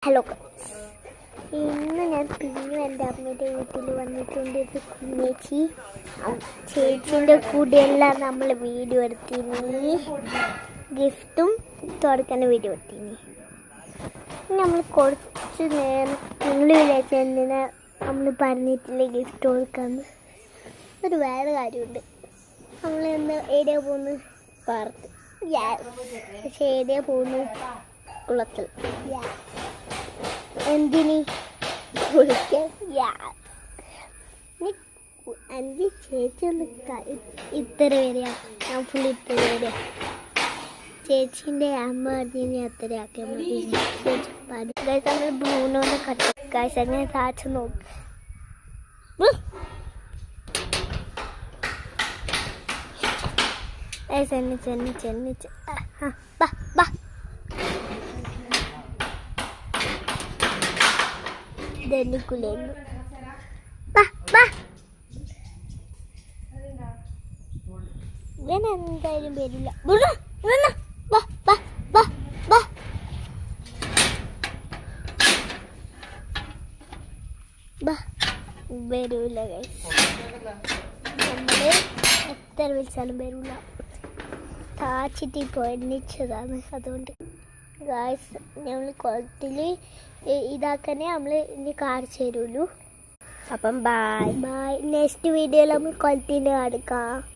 Hello, ഇന്ന് ഞാൻ പിന്നെ എൻ്റെ അമ്മയുടെ വീട്ടിൽ വന്നിട്ടുണ്ട്. ഇത് കുഞ്ഞേച്ചി ചേച്ചീൻ്റെ കൂടെയെല്ലാം നമ്മൾ വീഡിയോ എടുത്തിനി, ഗിഫ്റ്റും തുറക്കുന്ന വീഡിയോ എടുത്തിനി. നമ്മൾ കുറച്ച് നേരം നിങ്ങൾ വിചാരിച്ച എന്തിനാ നമ്മൾ പറഞ്ഞിട്ടില്ല ഗിഫ്റ്റ് കൊടുക്കാമെന്ന്. ഒരു വേറെ കാര്യമുണ്ട്. നമ്മൾ എന്ന് എവിടെയാണ് പോകുന്നത്? പാർക്ക്. പക്ഷെ എവിടെയാണ് പോകുന്നത്? കുളത്തിൽ. എന്തിന്? കുളിക്കാൻ. എൻ്റെ ചേച്ചി ഒന്ന് ഇത്ര വരെയാ, ഞാൻ ഫുൾ ഇത്ര വരെയാ. ചേച്ചീൻ്റെ അമ്മ പറഞ്ഞ് അത്ര ആക്കിയാൽ മതി. ചേച്ചി പറഞ്ഞു നമ്മൾ ബ്രൂണോന്ന് കട്ട കാശ് അങ്ങനെ താച്ച് നോക്ക്. ചെന്നിച്ച് ബാ ബാ. ഇതെനിക്കുള്ളൂ. ഇവൻ എന്തായാലും വരില്ല. വരൂല ഗൈസ്, നമ്മള് എത്ര വിളിച്ചാലും വരൂല. താച്ചിട്ട് ഇപ്പോൾ എണ്ണിച്ചതാണ്. അതുകൊണ്ട് ഗൈസ് നമ്മൾ കുളത്തിൽ ഇതാക്കണേ നമ്മൾ ഇനി കാണിച്ചു തരുള്ളൂ. അപ്പം ബൈ ബൈ. നെക്സ്റ്റ് വീഡിയോയിൽ നമ്മൾ കുളത്തിൻ്റെ അടുക്കാം.